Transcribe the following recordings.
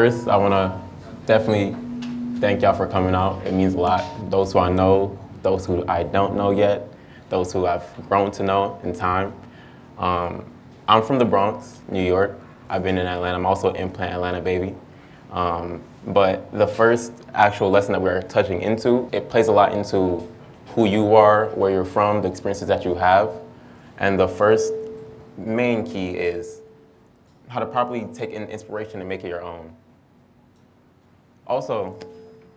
First, I want to definitely thank y'all for coming out. It means a lot. Those who I know, those who I don't know yet, those who I've grown to know in time. Um, I'm from the Bronx, New York. I've been in Atlanta. I'm also an implant Atlanta baby. But the first actual lesson that we're touching into, it plays a lot into who you are, where you're from, the experiences that you have. And the first main key is how to properly take in inspiration and make it your own. Also,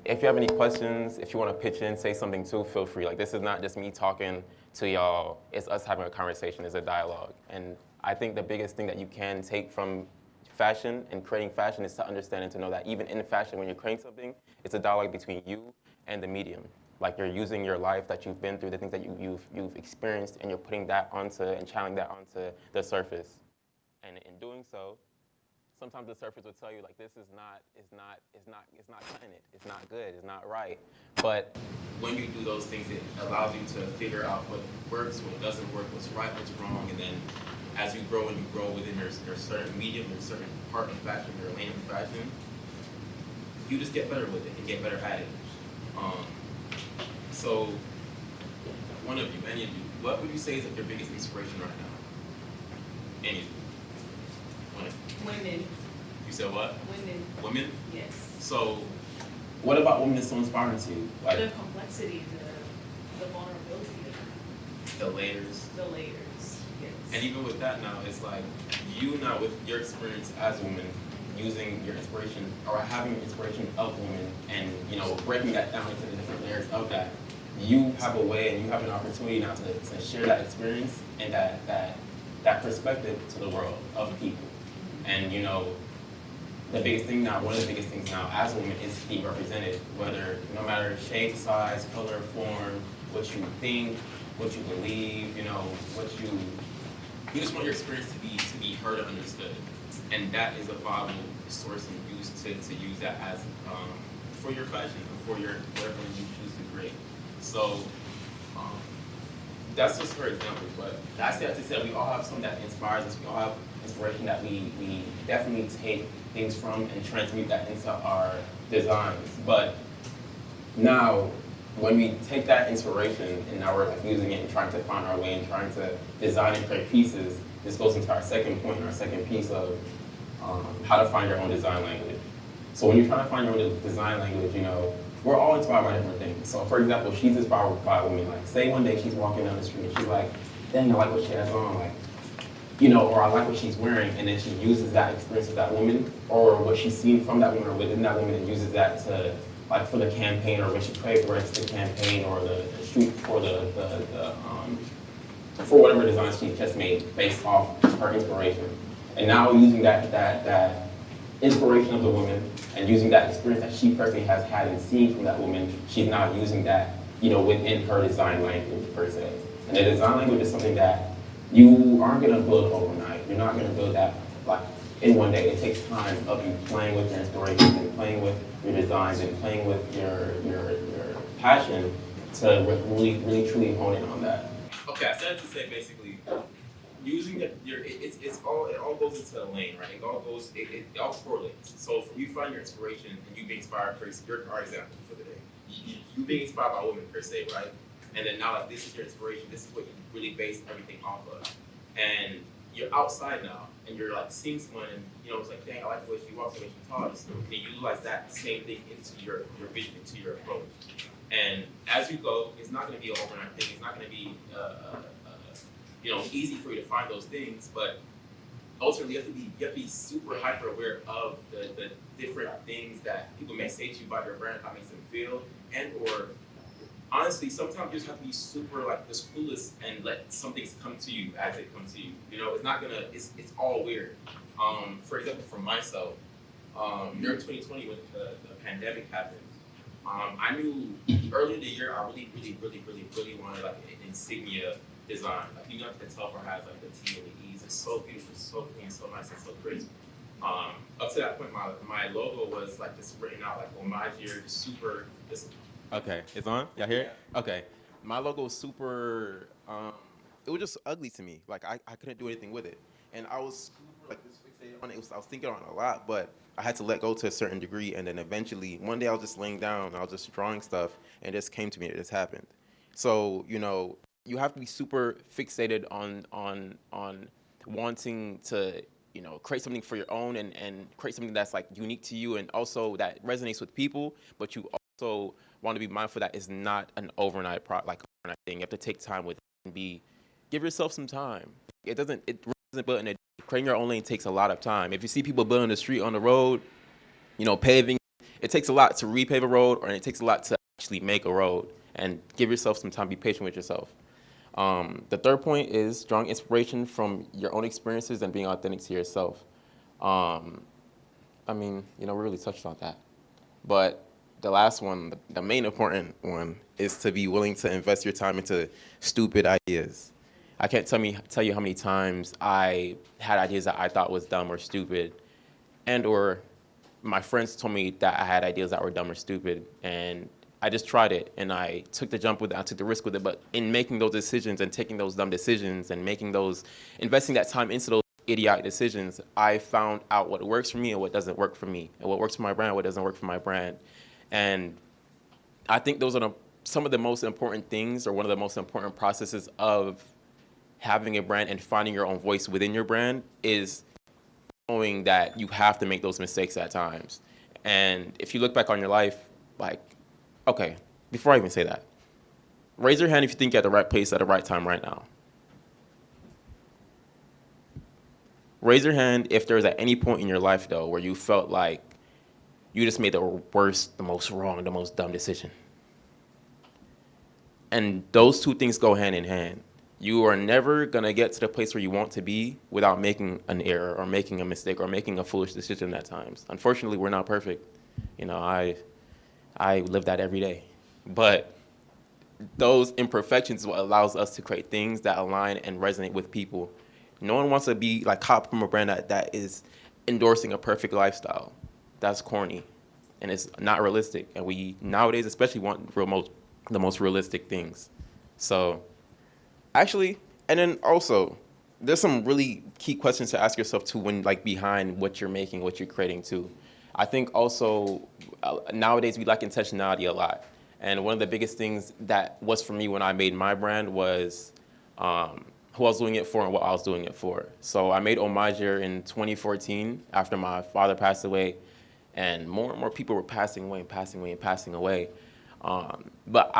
if you have any questions, if you want to pitch in, say something too, feel free. Like, this is not just me talking to y'all, it's us having a conversation, it's a dialogue. And I think the biggest thing that you can take from fashion and creating fashion is to understand and to know that even in fashion, when you're creating something, it's a dialogue between you and the medium. Like, you're using your life that you've been through, the things that you've experienced, and you're putting that onto and channeling that onto the surface. And in doing so, sometimes the surface will tell you like this is not cutting it. It's not good. It's not right. But when you do those things, it allows you to figure out what works, what doesn't work, what's right, what's wrong, and then as you grow and you grow within your certain medium, your certain part of fashion, your lane of fashion, you just get better with it and get better at it. So, one of you, any of you, what would you say is like your biggest inspiration right now? Any of you? Women. You said what? Women. Women? Yes. So, what about women is so inspiring to you? Like the complexity, the vulnerability, the layers. the layers. Yes. And even with that now, it's like you now with your experience as a woman, using your inspiration or having inspiration of women, and breaking that down into the different layers of that, you have a way and you have an opportunity now to share that experience and that perspective to the world of people. And the biggest thing now, one of the biggest things now as a woman is to be represented, whether no matter shape, size, color, form, what you think, what you believe, what you just want your experience to be heard and understood. And that is a viable source and use to use that as for your fashion or for your whatever you choose to create. So that's just for example, but that's to say we all have something that inspires us. We all have inspiration that we definitely take things from and transmute that into our designs. But now, when we take that inspiration and now we're like using it and trying to find our way and trying to design and create pieces, this goes into our second point and our second piece of how to find your own design language. So when you're trying to find your own design language, we're all inspired by different things. So for example, she's inspired by women. Like, say one day she's walking down the street and she's like, dang, I like what she has on. Like, or I like what she's wearing, and then she uses that experience of that woman, or what she's seen from that woman or within that woman, and uses that to, like, for the campaign, or when she creates the campaign, or the shoot for for whatever design she just made based off her inspiration. And now using that inspiration of the woman and using that experience that she personally has had and seen from that woman, she's now using that, within her design language per se. And the design language is something that you aren't gonna build overnight. You're not gonna build that like in one day. It takes time of you playing with your inspiration and playing with your designs and playing with your passion to really truly hone in on that. Okay, I said to say basically using it all goes into a lane, right? It all correlates. So if you find your inspiration and you being inspired, you're our example for the day. You being inspired by women per se, right? And then now, like, this is your inspiration. This is what you really base everything off of. And you're outside now, and you're like seeing someone, and it's like, dang, I like the way she walks, the way she talks. And you utilize that same thing into your vision, into your approach. And as you go, it's not going to be an overnight thing. It's not going to be easy for you to find those things. But ultimately, you have to be super hyper aware of the different things that people may say to you about your brand, how it makes them feel, and or honestly, sometimes you just have to be super like just clueless and let some things come to you as they come to you. It's not gonna. It's all weird. For example, for myself, during 2020 when the pandemic happened, I knew early in the year I really wanted like an insignia design. Like, I could tell for has like the T and the E's. It's so beautiful, so clean, so nice, and so crisp. Up to that point, my logo was like just written out like homage year, super. Okay, it's on? Y'all hear it? Okay. My logo was super, it was just ugly to me. Like, I couldn't do anything with it. And I was like this I was thinking on it a lot, but I had to let go to a certain degree, and then eventually one day I was just laying down, and I was just drawing stuff, and it just came to me. It just happened. So you have to be super fixated on wanting to create something for your own and create something that's like unique to you and also that resonates with people. But you also want to be mindful that it's not an overnight thing. You have to take time with it and give yourself some time. It really doesn't build in a day. Creating your own lane takes a lot of time. If you see people building the street on the road, paving, it takes a lot to repave a road, or it takes a lot to actually make a road. And give yourself some time. Be patient with yourself. The third point is drawing inspiration from your own experiences and being authentic to yourself. We really touched on that. But the last one, the main important one, is to be willing to invest your time into stupid ideas. I can't tell you how many times I had ideas that I thought was dumb or stupid, and or my friends told me that I had ideas that were dumb or stupid, and I just tried it, and I took the jump with it, I took the risk with it. But in making those decisions and taking those dumb decisions and investing that time into those idiotic decisions, I found out what works for me and what doesn't work for me, and what works for my brand, what doesn't work for my brand. And I think those are some of the most important things, or one of the most important processes of having a brand and finding your own voice within your brand, is knowing that you have to make those mistakes at times. And if you look back on your life, okay, before I even say that, raise your hand if you think you're at the right place at the right time right now. Raise your hand if there's at any point in your life, though, where you felt like you just made the worst, the most wrong, the most dumb decision. And those two things go hand in hand. You are never going to get to the place where you want to be without making an error or making a mistake or making a foolish decision at times. Unfortunately, we're not perfect. I live that every day. But those imperfections is what allows us to create things that align and resonate with people. No one wants to be caught from a brand that is endorsing a perfect lifestyle. That's corny, and it's not realistic. And we nowadays especially want the most realistic things. So actually, and then also, there's some really key questions to ask yourself too when behind what you're making, what you're creating too. I think also nowadays we lack intentionality a lot. And one of the biggest things that was for me when I made my brand was who I was doing it for and what I was doing it for. So I made Homage in 2014 after my father passed away, and more and more people were passing away and passing away and passing away. But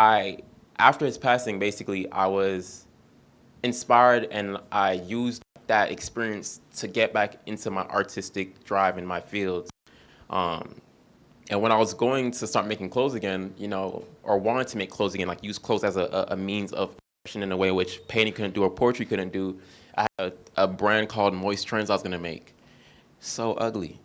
after his passing, basically, I was inspired, and I used that experience to get back into my artistic drive in my fields. And when I was going to start making clothes again, or wanted to make clothes again, use clothes as a means of expression in a way which painting couldn't do or poetry couldn't do, I had a brand called Moist Trends I was gonna make. So ugly,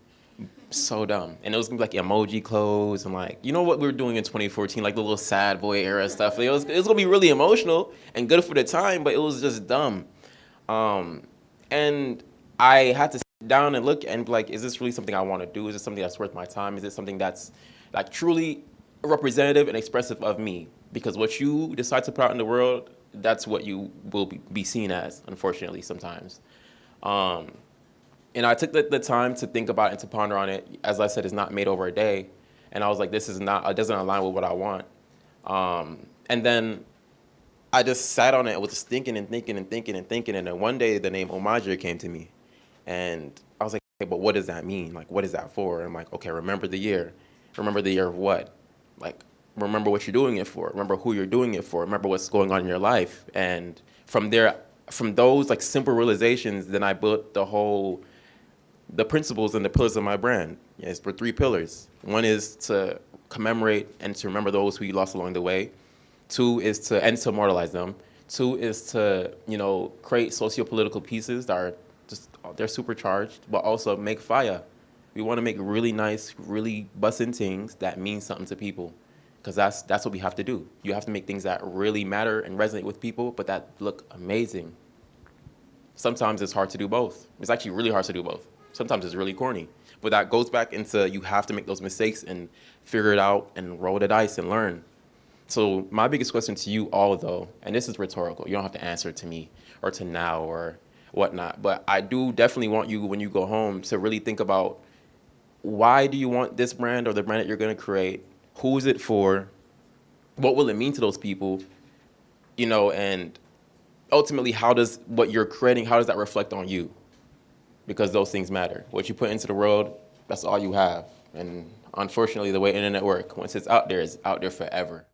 so dumb, and it was gonna be emoji clothes and what we were doing in 2014, the little sad boy era stuff. It was gonna be really emotional and good for the time, but it was just dumb. And I had to sit down and look and be is this really something I want to do? Is this something that's worth my time? Is it something that's truly representative and expressive of me? Because what you decide to put out in the world, that's what you will be seen as, unfortunately, sometimes. And I took the time to think about it and to ponder on it. As I said, it's not made over a day. And I was it doesn't align with what I want. And then I just sat on it and was just thinking and thinking and thinking and thinking. And then one day the name Homage came to me. And I was okay, but what does that mean? What is that for? And I'm okay, remember the year. Remember the year of what? Remember what you're doing it for. Remember who you're doing it for. Remember what's going on in your life. And from those simple realizations, then I built the principles and the pillars of my brand. Yes, for 3 pillars. One is to commemorate and to remember those who you lost along the way. 2 is to immortalize them. 2 is to, create socio-political pieces that are they're supercharged, but also make fire. We want to make really nice, really bussin' things that mean something to people, because that's what we have to do. You have to make things that really matter and resonate with people, but that look amazing. Sometimes it's hard to do both. It's actually really hard to do both. Sometimes it's really corny, but that goes back into you have to make those mistakes and figure it out and roll the dice and learn. So my biggest question to you all, though, and this is rhetorical, you don't have to answer it to me or to now or whatnot. But I do definitely want you, when you go home, to really think about, why do you want this brand or the brand that you're going to create? Who is it for? What will it mean to those people? And ultimately, how does what you're creating, how does that reflect on you? Because those things matter. What you put into the world, that's all you have. And unfortunately, the way internet works, once it's out there, it's out there forever.